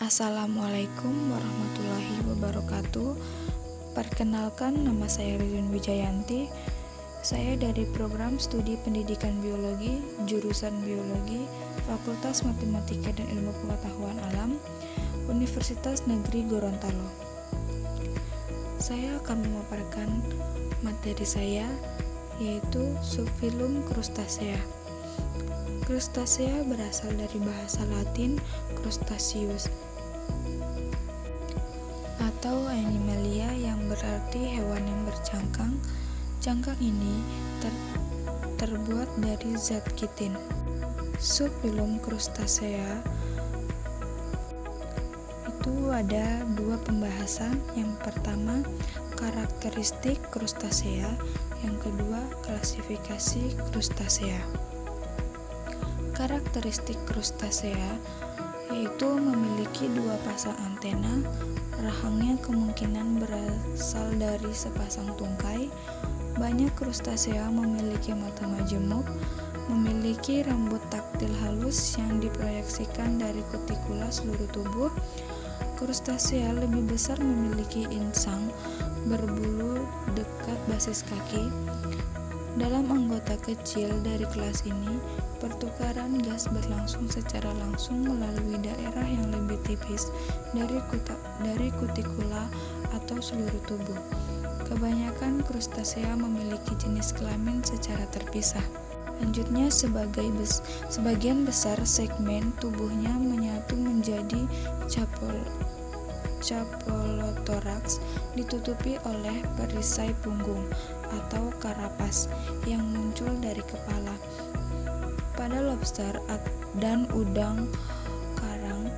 Assalamualaikum warahmatullahi wabarakatuh. Perkenalkan, nama saya Rizun Wijayanti. Saya dari program studi pendidikan biologi, jurusan biologi, Fakultas Matematika dan Ilmu Pengetahuan Alam, Universitas Negeri Gorontalo. Saya akan memaparkan materi saya, yaitu subfilum Crustacea. Crustacea berasal dari bahasa Latin crustaceus atau animalia yang berarti hewan yang bercangkang. Cangkang ini terbuat dari zat kitin. Subfilum Crustacea itu ada dua pembahasan. Yang pertama, karakteristik Crustacea, yang kedua, klasifikasi Crustacea. Karakteristik Crustacea yaitu memiliki dua pasang antena, rahangnya kemungkinan berasal dari sepasang tungkai. Banyak Crustacea memiliki mata majemuk, memiliki rambut taktil halus yang diproyeksikan dari kutikula seluruh tubuh. Crustacea lebih besar memiliki insang berbulu dekat basis kaki. Dalam anggota kecil dari kelas ini, pertukaran gas berlangsung secara langsung melalui daerah yang lebih tipis dari kutikula atau seluruh tubuh. Kebanyakan Crustacea memiliki jenis kelamin secara terpisah. Lanjutnya, sebagian besar segmen tubuhnya menyatu menjadi capolotoraks, ditutupi oleh perisai punggung atau karapas yang muncul dari kepala. Pada lobster dan udang karang,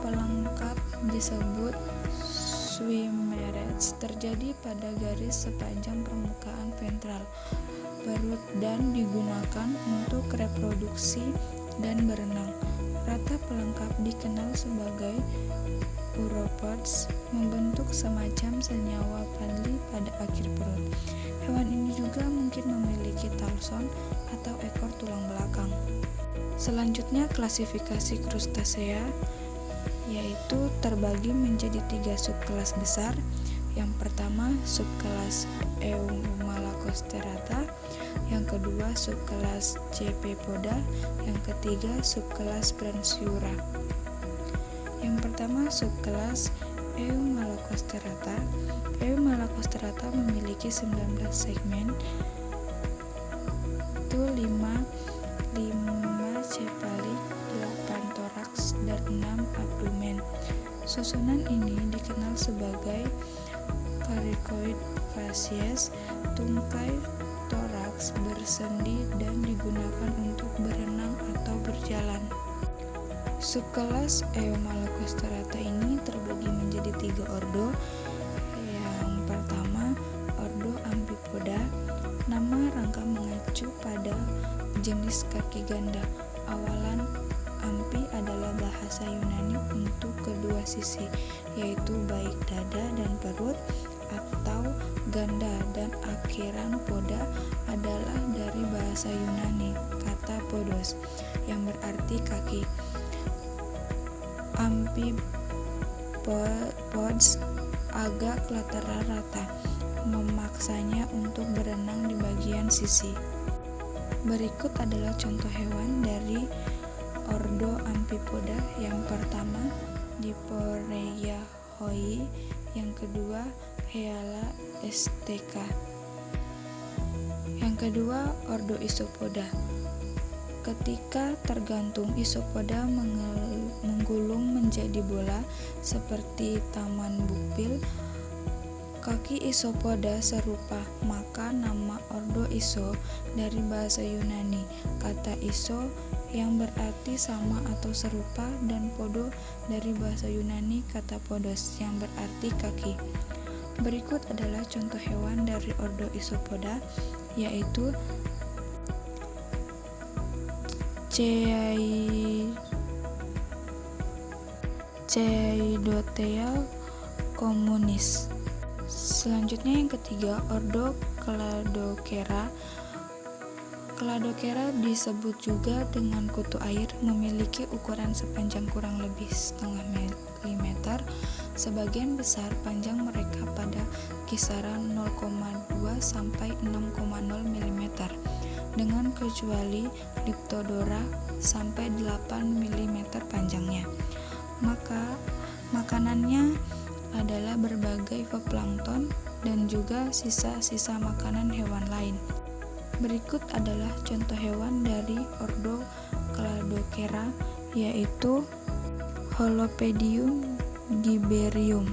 pelengkap disebut swimmerets terjadi pada garis sepanjang permukaan ventral perut dan digunakan untuk reproduksi dan berenang. Rata pelengkap dikenal sebagai uropods, membentuk semacam senyawa padli pada akhir perut. Hewan ini juga mungkin memiliki talson atau ekor tulang belakang. Selanjutnya, klasifikasi Crustacea yaitu terbagi menjadi 3 subkelas besar. Yang pertama, subkelas Eumalacosterata, yang kedua subkelas Cephepoda, yang ketiga subkelas Branchiura. Yang pertama, subkelas Eumalacosterata. Eumalacosterata memiliki 19 segmen, itu 5 cephalik, 8 toraks, dan 6 abdomen. Susunan ini dikenal sebagai coracoid facies. Tungkai toraks bersendi dan digunakan untuk berenang atau berjalan. Subkelas Eumalacosterata ini terbagi menjadi 3 ordo. Yang pertama, ordo Amphipoda. Nama rangka mengacu pada jenis kaki ganda. Awalan ampi adalah bahasa Yunani untuk kedua sisi, yaitu baik dada dan perut, atau ganda, dan akhiran poda adalah dari bahasa Yunani kata podos yang berarti kaki. Amphipods agak lateral rata, memaksanya untuk berenang di bagian sisi. Berikut adalah contoh hewan dari ordo Amphipoda. Yang pertama, Diporrhea hoi, yang kedua Hyala esteca. Yang kedua, ordo Isopoda. Ketika tergantung, isopoda menggulung menjadi bola seperti taman bukpil. Kaki isopoda serupa, maka nama ordo Iso dari bahasa Yunani kata iso yang berarti sama atau serupa, dan podo dari bahasa Yunani kata podos yang berarti kaki. Berikut adalah contoh hewan dari ordo Isopoda, yaitu Cheidotea communis. Selanjutnya yang ketiga, ordo Cladocera. Cladocera disebut juga dengan kutu air, memiliki ukuran sepanjang kurang lebih 0,5 besar, sebagian besar panjang mereka pada kisaran 0,2 sampai 6,0 mm, dengan kecuali Leptodora sampai 8 mm panjangnya. Maka makanannya adalah berbagai zooplankton dan juga sisa-sisa makanan hewan lain. Berikut adalah contoh hewan dari ordo Cladocera, yaitu Holopedium giberium.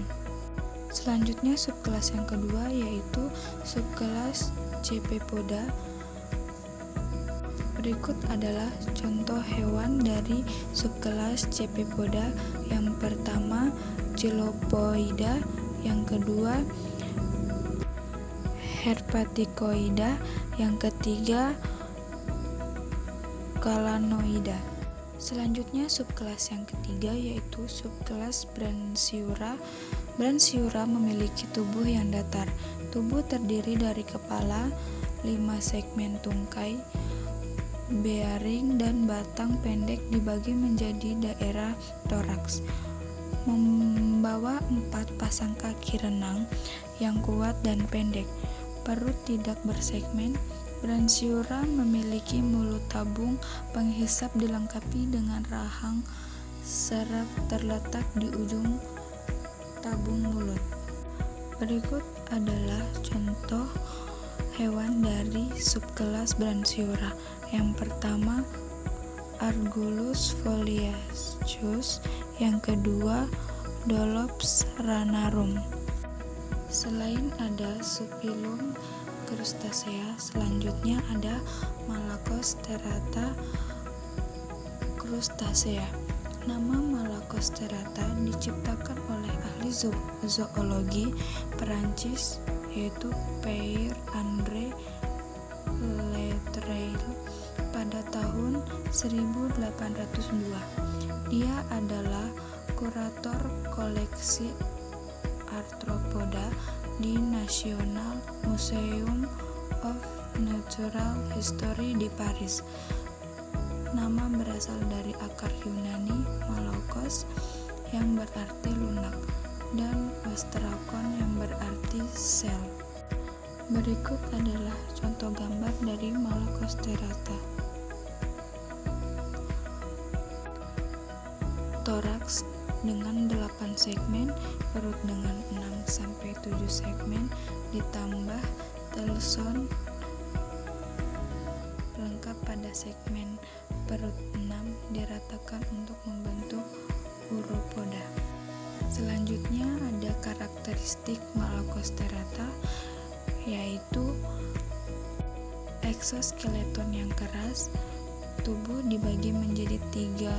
Selanjutnya subkelas yang kedua yaitu subkelas Cephepoda. Berikut adalah contoh hewan dari subkelas Cephepoda. Yang pertama Chilopoida, yang kedua Herpaticoida, yang ketiga Calanoida. Selanjutnya subkelas yang ketiga yaitu subkelas Branchiura. Branchiura memiliki tubuh yang datar. Tubuh terdiri dari kepala, 5 segmen tungkai, bearing dan batang pendek dibagi menjadi daerah toraks. Membawa 4 pasang kaki renang yang kuat dan pendek. Perut tidak bersegmen. Branchiura memiliki mulut tabung penghisap dilengkapi dengan rahang serep terletak di ujung tabung mulut. Berikut adalah contoh hewan dari subkelas Branchiura. Yang pertama Argulus foliacus, yang kedua Dolops ranarum. Selain ada subfilum Crustacea, selanjutnya ada Malacosterata crustacea. Nama Malacosterata diciptakan oleh ahli zoologi Perancis yaitu Pierre André Latreille pada tahun 1802. Dia adalah kurator koleksi arthropoda di National Museum of Natural History di Paris. Nama berasal dari akar Yunani malakos yang berarti lunak dan ostrakon yang berarti sel. Berikut adalah contoh gambar dari Malacosterata. Toraks dengan 8 segmen, perut dengan 6-7 segmen, ditambah telson lengkap pada segmen perut 6 diratakan untuk membentuk uropoda. Selanjutnya ada karakteristik Malacosterata, yaitu eksoskeleton yang keras, tubuh dibagi menjadi 3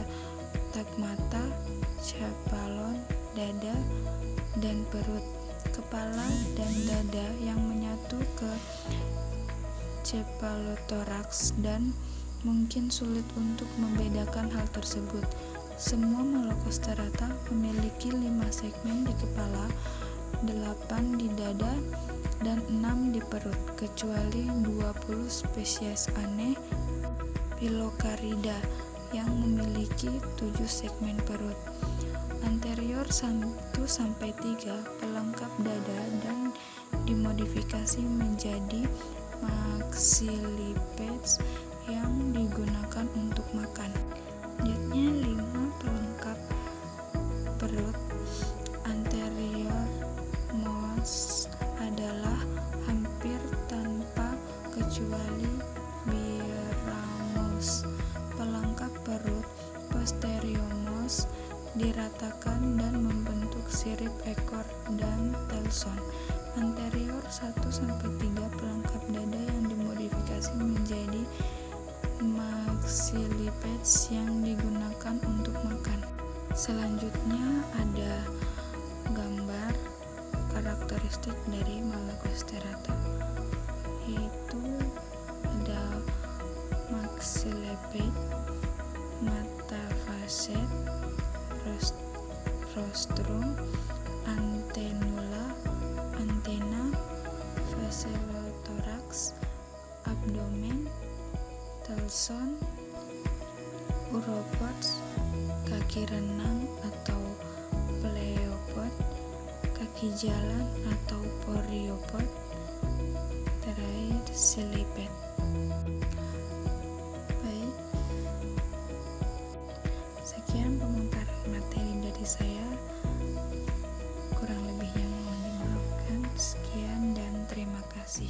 tak mata, cephalon, dada, dan perut. Kepala dan dada yang menyatu ke cephalotoraks dan mungkin sulit untuk membedakan hal tersebut. Semua Malacosterata memiliki 5 segmen di kepala, 8 di dada, dan 6 di perut, kecuali 20 spesies aneh Pilocarida yang memiliki 7 segmen perut. Anterior 1-3 pelengkap dada dan dimodifikasi menjadi maxillipeds yang digunakan untuk makan. Selanjutnya 5 pelengkap perut. Anterior most adalah hampir tanpa kecuali biramus. Pelengkap perut posteriormost diratakan dan membentuk sirip ekor dan telson. Anterior 1-3 pelengkap dada yang dimodifikasi menjadi maxillipeds yang digunakan untuk makan. Selanjutnya ada gambar karakteristik dari Malacosterata, yaitu ada maxilleped, mata facet, rostrum, antennula, antena, vesilotoraks, abdomen, telson, uropods, kaki renang atau pleopods, kaki jalan atau poriopod. Terakhir, seliped. Baik, sekian pemaparan materi dari saya. Kurang lebihnya mohon dimaafkan. Sekian dan terima kasih.